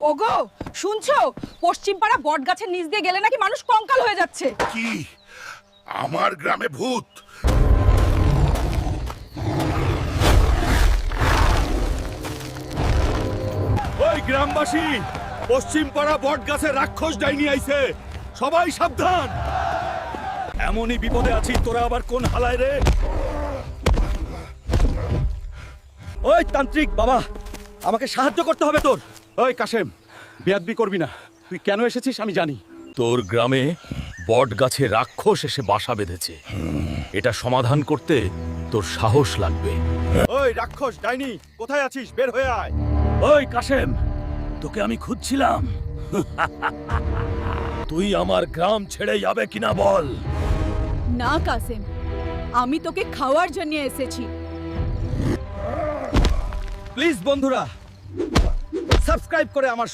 ওগো শুনছো, পশ্চিম পাড়া বট গাছের নিচ দিয়ে গেলে নাকি মানুষ কঙ্কাল হয়ে যাচ্ছে। কি আমার গ্রামে ভূত? ওই গ্রামবাসী, পশ্চিম পাড়া বট গাছে রাক্ষস ডাইনি আইছে, সবাই সাবধান। এমনই বিপদে আছি, তোরা আবার কোন হালায় রে? ওই তান্ত্রিক বাবা, আমাকে সাহায্য করতে হবে তোর। ওই কাশেম, বেয়াদবি করবি না। তুই কেন এসেছিস আমি জানি। তোর গ্রামে বট গাছে রাক্ষস এসে বাসা বেঁধেছে। এটা সমাধান করতে তোর সাহস লাগবে। ওই রাক্ষস ডাইনি, কোথায় আছিস? বের হয়ে আয়। ওই কাশেম, তোকে আমি খুঁজছিলাম। তুই আমার গ্রাম ছেড়ে যাবে কিনা বল। না কাসেম, আমি তোকে খাওয়ার জন্য এসেছি। প্লিজ বন্ধুরা, সাবস্ক্রাইব করে আমার